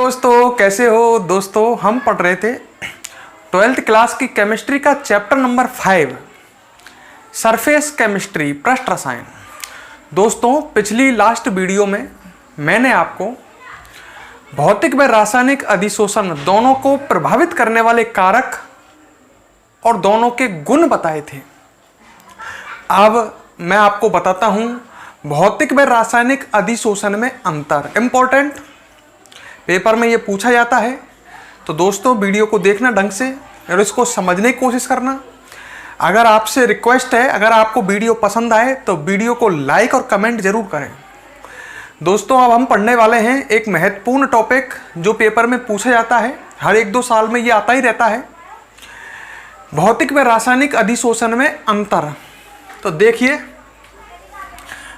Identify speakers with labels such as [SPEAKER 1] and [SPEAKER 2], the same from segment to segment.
[SPEAKER 1] दोस्तों, कैसे हो दोस्तों। हम पढ़ रहे थे 12th क्लास की केमिस्ट्री का चैप्टर नंबर 5 सरफेस केमिस्ट्री पृष्ठ रसायन। दोस्तों, पिछली लास्ट वीडियो में मैंने आपको भौतिक व रासायनिक अधिशोषण दोनों को प्रभावित करने वाले कारक और दोनों के गुण बताए थे। अब मैं आपको बताता हूं भौतिक व रासायनिक अधिशोषण में अंतर। इंपॉर्टेंट पेपर में ये पूछा जाता है, तो दोस्तों वीडियो को देखना ढंग से और इसको समझने की कोशिश करना। अगर आपसे रिक्वेस्ट है, अगर आपको वीडियो पसंद आए तो वीडियो को लाइक और कमेंट जरूर करें। दोस्तों, अब हम पढ़ने वाले हैं एक महत्वपूर्ण टॉपिक जो पेपर में पूछा जाता है, हर 1-2 साल में ये आता ही रहता है, भौतिक व रासायनिक अधिशोषण में अंतर। तो देखिए,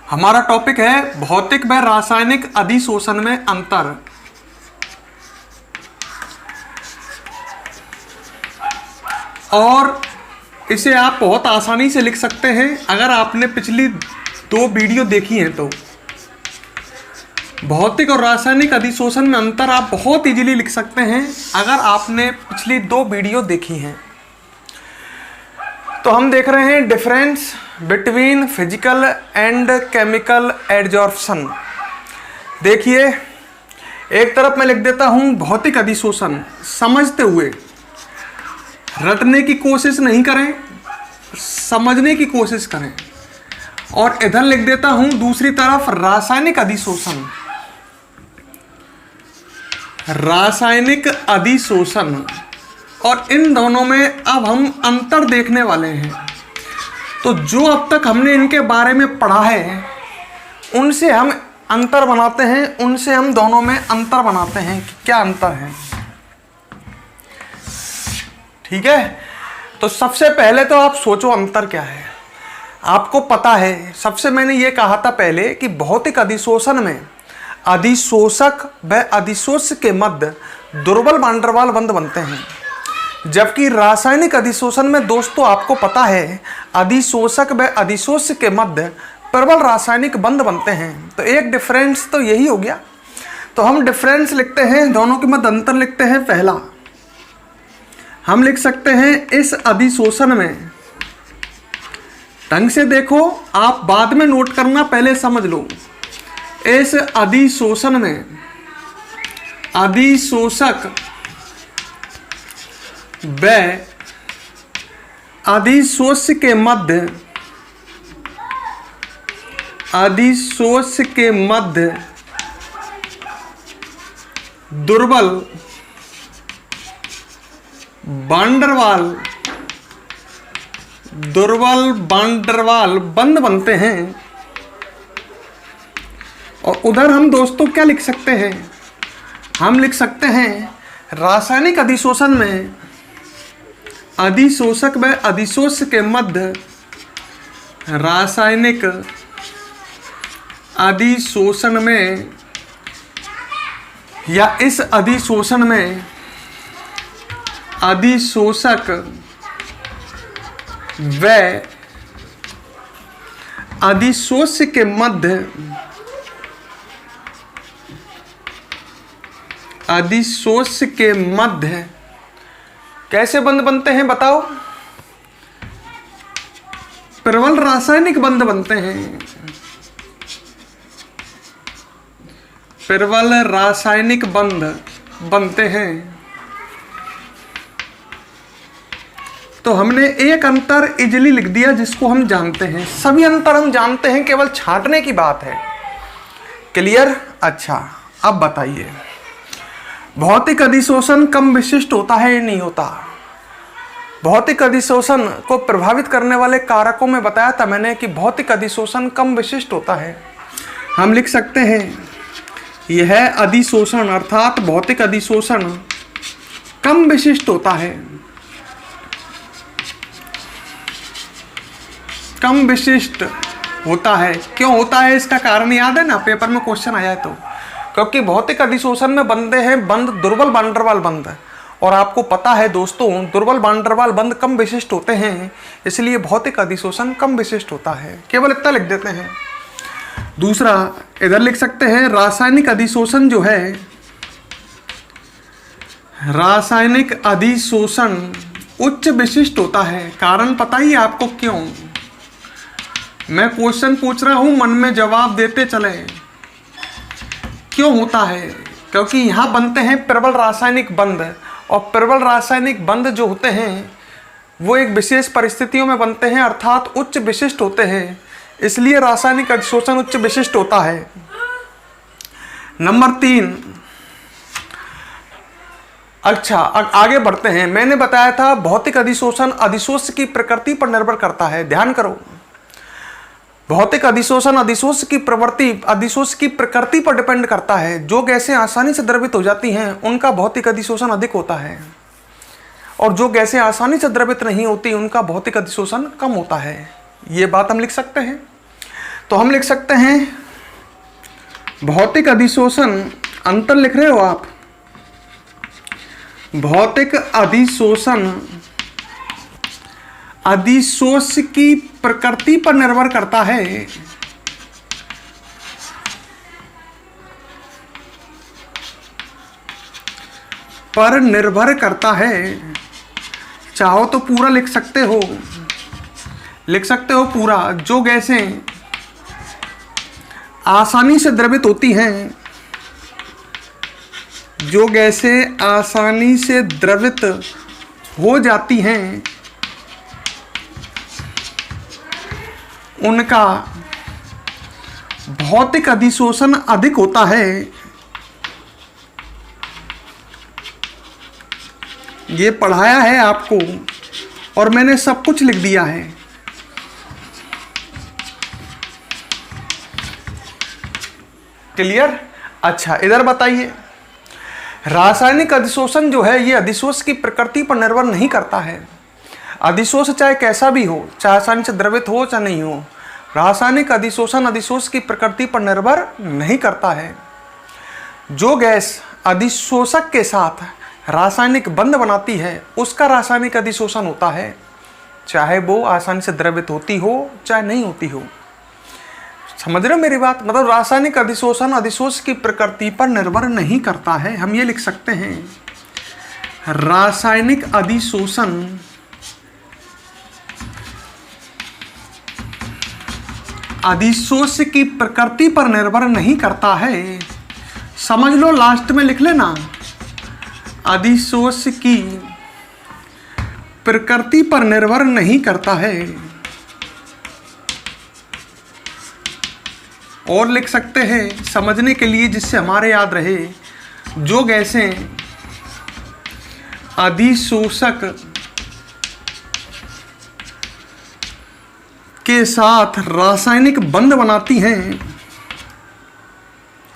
[SPEAKER 1] हमारा टॉपिक है भौतिक व रासायनिक अधिशोषण में अंतर। और इसे आप बहुत आसानी से लिख सकते हैं अगर आपने पिछली 2 वीडियो देखी हैं तो। भौतिक और रासायनिक अधिशोषण में अंतर आप बहुत इजीली लिख सकते हैं अगर आपने पिछली 2 वीडियो देखी हैं। तो हम देख रहे हैं difference between physical and chemical adsorption. देखिए, एक तरफ मैं लिख देता हूं भौतिक अधिशोषण, समझते हुए, रटने की कोशिश नहीं करें, समझने की कोशिश करें। और इधर लिख देता हूं दूसरी तरफ रासायनिक अधिशोषण। रासायनिक अधिशोषण, और इन दोनों में अब हम अंतर देखने वाले हैं। तो जो अब तक हमने इनके बारे में पढ़ा है उनसे हम अंतर बनाते हैं, उनसे हम दोनों में अंतर बनाते हैं कि क्या अंतर है। ठीक है, तो सबसे पहले तो आप सोचो अंतर क्या है। आपको पता है, सबसे मैंने ये कहा था पहले कि भौतिक अधिशोषण में अधिशोषक व अधिशोष्य के मध्य दुर्बल वान डेर वाल्स बंध बनते हैं, जबकि रासायनिक अधिशोषण में दोस्तों आपको पता है अधिशोषक व अधिशोष्य के मध्य प्रबल रासायनिक बंध बनते हैं। तो एक डिफरेंस तो यही हो गया। तो हम डिफरेंस लिखते हैं, दोनों के मध्य अंतर लिखते हैं। पहला हम लिख सकते हैं इस अधिशोषण में, ढंग से देखो, आप बाद में नोट करना, पहले समझ लो। इस अधिशोषण में अधिशोषक व अधिशोष्य के मध्य दुर्बल वान डेर वाल्स बंध बनते हैं। और उधर हम दोस्तों क्या लिख सकते हैं, हम लिख सकते हैं रासायनिक अधिशोषण में अधिशोषक व अधिशोष्य के मध्य रासायनिक अधिशोषण में, या इस अधिशोषण में अधिशोषक व अधिशोष्य के मध्य कैसे बंध बनते हैं बताओ। प्रबल रासायनिक बंध बनते हैं, प्रबल रासायनिक बंध बनते हैं। तो हमने एक अंतर इजीली लिख दिया जिसको हम जानते हैं। सभी अंतर हम जानते हैं, केवल छांटने की बात है। क्लियर? अच्छा, अब बताइए, भौतिक अधिशोषण कम विशिष्ट होता है या नहीं होता? भौतिक अधिशोषण को प्रभावित करने वाले कारकों में बताया था मैंने कि भौतिक अधिशोषण कम विशिष्ट होता है। हम लिख सकते हैं यह अधिशोषण अर्थात भौतिक अधिशोषण कम विशिष्ट होता है। कम विशिष्ट होता है। क्यों होता है, इसका कारण याद है ना, पेपर में क्वेश्चन आया है तो। क्योंकि भौतिक अधिशोषण में बनते हैं बंध दुर्बल वान डेर वाल्स बंध, और आपको पता है दोस्तों दुर्बल वान डेर वाल्स बंध कम विशिष्ट होते हैं, इसलिए भौतिक अधिशोषण कम विशिष्ट होता है। केवल इतना लिख देते हैं। दूसरा इधर लिख सकते हैं रासायनिक अधिशोषण जो है रासायनिक अधिशोषण उच्च विशिष्ट होता है। कारण पता ही आपको क्यों? मैं क्वेश्चन पूछ रहा हूं, मन में जवाब देते चले। क्यों होता है? क्योंकि यहाँ बनते हैं प्रबल रासायनिक बंध, और प्रबल रासायनिक बंध जो होते हैं वो एक विशेष परिस्थितियों में बनते हैं, अर्थात उच्च विशिष्ट होते हैं। इसलिए रासायनिक अधिशोषण उच्च विशिष्ट होता है। नंबर 3। अच्छा, आगे बढ़ते हैं। मैंने बताया था भौतिक अधिशोषण अधिशोष की प्रकृति पर निर्भर करता है। ध्यान करो, भौतिक अधिशोषण अधिशोष की प्रकृति पर डिपेंड करता है। जो गैसें आसानी से द्रवित हो जाती हैं उनका भौतिक अधिशोषण अधिक होता है, और जो गैसें आसानी से द्रवित नहीं होती उनका भौतिक अधिशोषण कम होता है। ये बात हम लिख सकते हैं। तो हम लिख सकते हैं भौतिक अधिशोषण, अंतर लिख रहे हो आप, भौतिक अधिशोषण अधिशोष की प्रकृति पर निर्भर करता है। पर निर्भर करता है। चाहो तो पूरा लिख सकते हो, पूरा। जो गैसें आसानी से द्रवित होती हैं, जो गैसें आसानी से द्रवित हो जाती हैं उनका भौतिक अधिशोषण अधिक होता है। ये पढ़ाया है आपको और मैंने सब कुछ लिख दिया है। क्लियर? अच्छा, इधर बताइए, रासायनिक अधिशोषण जो है ये अधिशोष की प्रकृति पर निर्भर नहीं करता है। अधिशोष चाहे कैसा भी हो, चाहे आसानी से द्रवित हो चाहे नहीं हो, रासायनिक अधिशोषण अधिशोष की प्रकृति पर निर्भर नहीं करता है। जो गैस अधिशोषक के साथ रासायनिक बंध बनाती है उसका रासायनिक अधिशोषण होता है, चाहे वो आसानी से द्रवित होती हो चाहे नहीं होती हो। समझ रहे हो मेरी बात? मतलब रासायनिक अधिशोषण अधिशोष की प्रकृति पर निर्भर नहीं करता है। हम ये लिख सकते हैं रासायनिक अधिशोषण अधिशोष की प्रकृति पर निर्भर नहीं करता है। समझ लो, लास्ट में लिख लेना, अधिशोष की प्रकृति पर निर्भर नहीं करता है। और लिख सकते हैं समझने के लिए, जिससे हमारे याद रहे, जो गैसें अधिशोषक के साथ रासायनिक बंध बनाती हैं,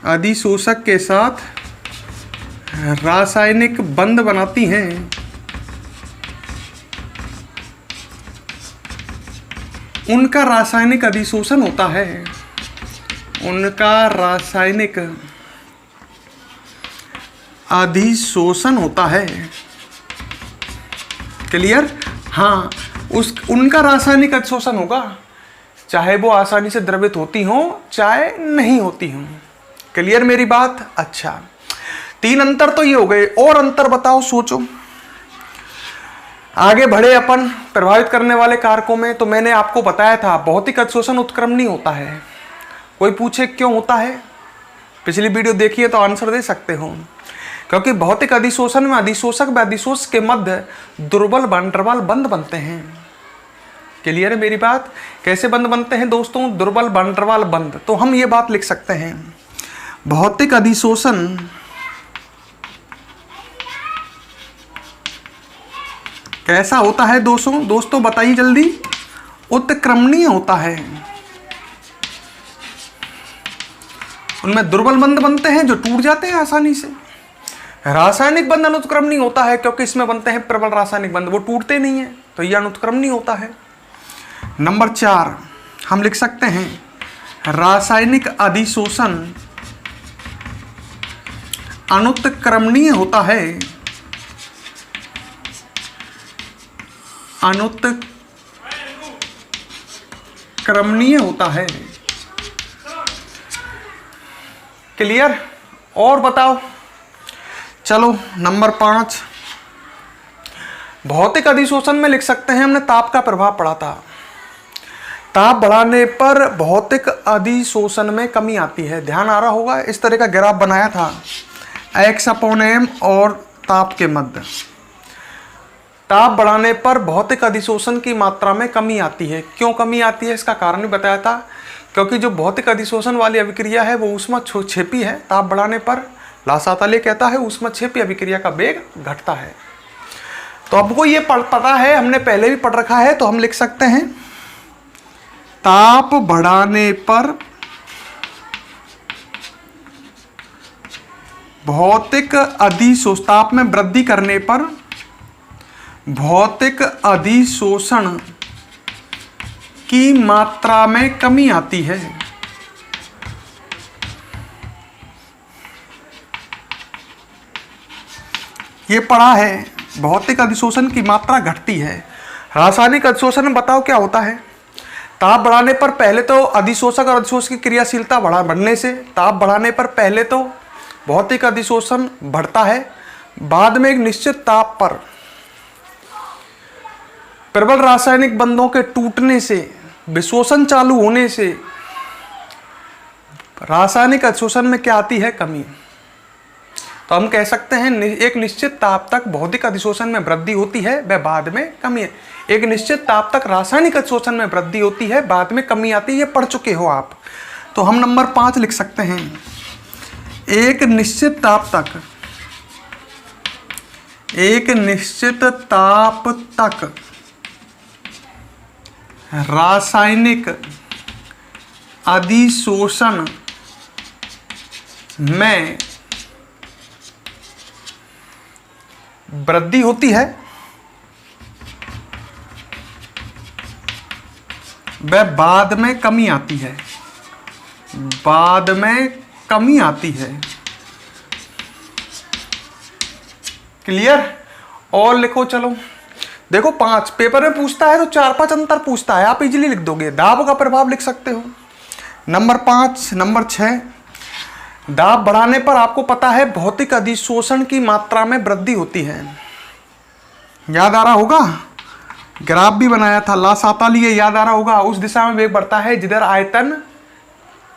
[SPEAKER 1] अधिशोषक के साथ रासायनिक बंध बनाती हैं, उनका रासायनिक अधिशोषण होता है, उनका रासायनिक अधिशोषण होता है। क्लियर? हाँ, उनका रासायनिक अधिशोषण होगा, चाहे वो आसानी से द्रवित होती हो चाहे नहीं होती हो। क्लियर मेरी बात? अच्छा, 3 अंतर तो ये हो गए, और अंतर बताओ, सोचो। आगे बढ़े अपन प्रभावित करने वाले कारकों में। तो मैंने आपको बताया था भौतिक अधिशोषण उत्क्रमणीय होता है। कोई पूछे क्यों होता है, पिछली वीडियो देखिए तो आंसर दे सकते हो। क्योंकि भौतिक अधिशोषण में अधिशोषक व अधिशोष के मध्य दुर्बल वांटरवाल बंध बनते हैं। क्लियर है मेरी बात? कैसे बंध बनते हैं दोस्तों? दुर्बल वांटरवाल बंध। तो हम ये बात लिख सकते हैं, भौतिक अधिशोषण कैसा होता है दोस्तों बताइए जल्दी? उत्क्रमणीय होता है। उनमें दुर्बल बंध बनते हैं जो टूट जाते हैं आसानी से। रासायनिक बंध अनुत्क्रमणीय होता है क्योंकि इसमें बनते हैं प्रबल रासायनिक बंध, वो टूटते नहीं है, तो यह अनुत्क्रमणीय होता है। नंबर 4 हम लिख सकते हैं रासायनिक अधिशोषण अनुत्क्रमणीय होता है, अनुत्क्रमणीय होता है। क्लियर? और बताओ, चलो नंबर 5, भौतिक अधिशोषण में लिख सकते हैं, हमने ताप का प्रभाव पढ़ा था। ताप बढ़ाने पर भौतिक अधिशोषण में कमी आती है। ध्यान आ रहा होगा, इस तरह का ग्राफ बनाया था x/m और ताप के मध्य। ताप बढ़ाने पर भौतिक अधिशोषण की मात्रा में कमी आती है। क्यों कमी आती है, इसका कारण भी बताया था। क्योंकि जो भौतिक अधिशोषण वाली अभिक्रिया है वो ऊष्माक्षेपी है। ताप बढ़ाने पर लासातले कहता है ऊष्माक्षेपी अभिक्रिया का वेग घटता है। तो आपको ये पता है, हमने पहले भी पढ़ रखा है, तो हम लिख सकते हैं ताप बढ़ाने पर भौतिक अधिशोषण, ताप में वृद्धि करने पर भौतिक अधिशोषण की मात्रा में कमी आती है। ये पढ़ा है, भौतिक अधिशोषण की मात्रा घटती है। रासायनिक अधिशोषण में बताओ क्या होता है। ताप बढ़ाने पर पहले तो अधिशोषक और अधिशोषक की क्रियाशीलता बढ़ने से ताप बढ़ाने पर पहले तो भौतिक अधिशोषण बढ़ता है, बाद में एक निश्चित ताप पर प्रबल रासायनिक बंधों के टूटने से, विशोषण चालू होने से रासायनिक अधिशोषण में क्या आती है, कमी। तो हम कह सकते हैं एक निश्चित ताप तक भौतिक अधिशोषण में वृद्धि होती है, वह बाद में कमी है। एक निश्चित ताप तक रासायनिक अधिशोषण में वृद्धि होती है, बाद में कमी आती है। ये पढ़ चुके हो आप। तो हम नंबर 5 लिख सकते हैं, एक निश्चित ताप तक रासायनिक अधिशोषण में वृद्धि होती है, वह बाद में कमी आती है। बाद में कमी आती है। क्लियर? और लिखो, चलो देखो 5 पेपर में पूछता है तो 4-5 अंतर पूछता है, आप इजीली लिख दोगे। दाब का प्रभाव लिख सकते हो नंबर 5। नंबर 6, दाब बढ़ाने पर आपको पता है भौतिक अधिशोषण की मात्रा में वृद्धि होती है। याद आ रहा होगा, ग्राफ भी बनाया था, लासातली, याद आ रहा होगा। उस दिशा में वेग बढ़ता है जिधर आयतन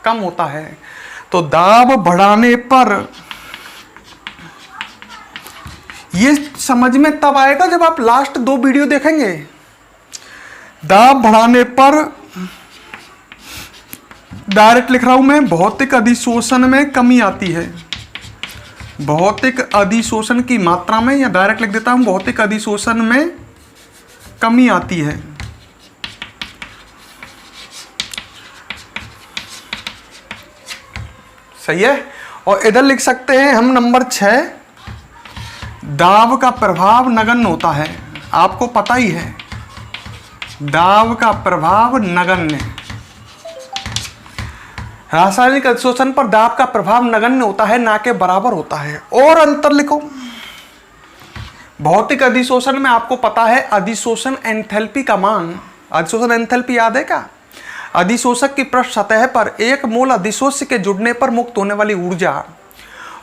[SPEAKER 1] कम होता है। तो दाब बढ़ाने पर, ये समझ में तब आएगा जब आप लास्ट 2 वीडियो देखेंगे। दाब बढ़ाने पर, डायरेक्ट लिख रहा हूं मैं, भौतिक अधिशोषण में कमी आती है। भौतिक अधिशोषण की मात्रा में, या डायरेक्ट लिख देता हूं, भौतिक अधिशोषण में कमी आती है। सही है। और इधर लिख सकते हैं हम नंबर 6, दाब का प्रभाव नगण्य होता है। आपको पता ही है, दाब का प्रभाव नगण्य। रासायनिक अधिशोषण पर दाब का प्रभाव नगण्य होता है, ना के बराबर होता है। और अंतर लिखो, भौतिक अधिशोषण में आपको पता है अधिशोषण एंथैल्पी का मान, अधिशोषण एंथैल्पी याद है क्या? अधिशोषक की पृष्ठ सतह पर 1 मोल अधिशोष्य के जुड़ने पर मुक्त होने वाली ऊर्जा,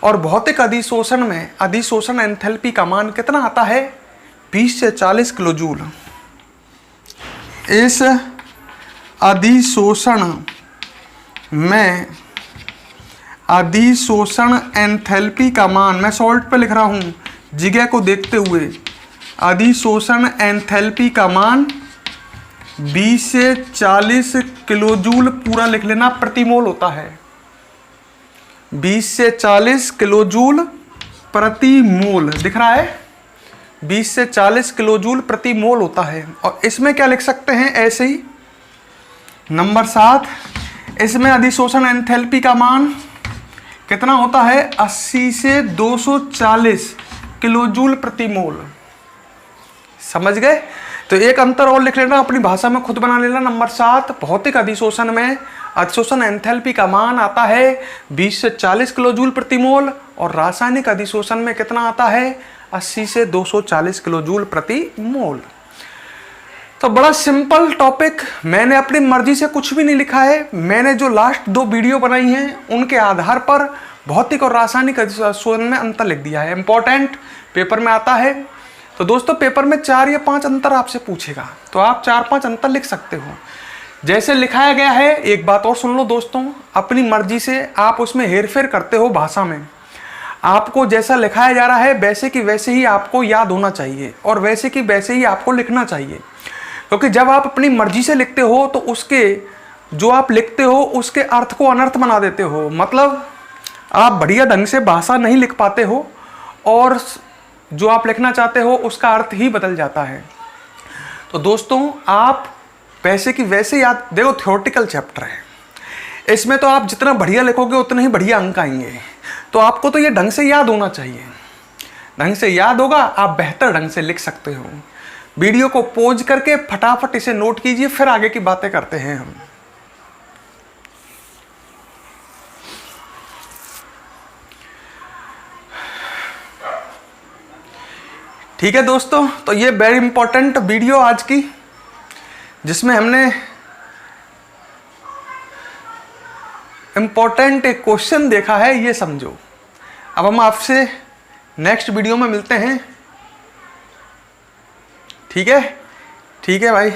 [SPEAKER 1] और भौतिक अधिशोषण में अधिशोषण एंथैल्पी का मान कितना आता है? 20 से 40 किलो जूल। इस अधिशोषण में अधिशोषण एंथैल्पी का मान, मैं शॉर्ट पे लिख रहा हूं जगह को देखते हुए, अधिशोषण एंथैल्पी का मान 20 से 40 किलो जूल, पूरा लिख लेना, प्रति मोल होता है। 20 से 40 किलो जूल प्रति मोल दिख रहा है, 20 से 40 किलो जूल प्रति मोल होता है। और इसमें क्या लिख सकते हैं ऐसे ही, नंबर 7, इसमें अधिशोषण एंथैल्पी का मान कितना होता है? 80 से 240 किलो जूल प्रति मोल। समझ गए? तो एक अंतर और लिख लेना, अपनी भाषा में खुद बना लेना। नंबर 7, भौतिक अधिशोषण में अधिशोषण एंथैल्पी का मान आता है 20 से 40 किलो जूल प्रति मोल, और रासायनिक अधिशोषण में कितना आता है? 80 से 240 किलो जूल प्रति मोल। तो बड़ा सिंपल टॉपिक, मैंने अपनी मर्जी से कुछ भी नहीं लिखा है। मैंने जो लास्ट 2 वीडियो बनाई हैं उनके आधार पर भौतिक और रासायनिक शोधन में अंतर लिख दिया है। इंपॉर्टेंट पेपर में आता है। तो दोस्तों पेपर में 4 या 5 अंतर आपसे पूछेगा, तो आप 4-5 अंतर लिख सकते हो। जैसे लिखाया गया है, एक बात और सुन लो दोस्तों, अपनी मर्जी से आप उसमें हेरफेर करते हो भाषा में। आपको जैसा लिखाया जा रहा है वैसे की वैसे ही आपको याद होना चाहिए और वैसे की वैसे ही आपको लिखना चाहिए, क्योंकि जब आप अपनी मर्जी से लिखते हो तो उसके जो आप लिखते हो उसके अर्थ को अनर्थ बना देते हो। मतलब आप बढ़िया ढंग से भाषा नहीं लिख पाते हो और जो आप लिखना चाहते हो उसका अर्थ ही बदल जाता है। तो दोस्तों आप वैसे की वैसे याद, देखो थ्योरेटिकल चैप्टर है, इसमें तो आप जितना बढ़िया लिखोगे उतने ही बढ़िया अंक आएंगे। तो आपको तो ये ढंग से याद होना चाहिए, ढंग से याद होगा आप बेहतर ढंग से लिख सकते हो। वीडियो को पॉज करके फटाफट इसे नोट कीजिए, फिर आगे की बातें करते हैं हम। ठीक है दोस्तों, तो ये वेरी इंपॉर्टेंट वीडियो आज की, जिसमें हमने इंपॉर्टेंट एक क्वेश्चन देखा है, ये समझो। अब हम आपसे नेक्स्ट वीडियो में मिलते हैं। ठीक है भाई।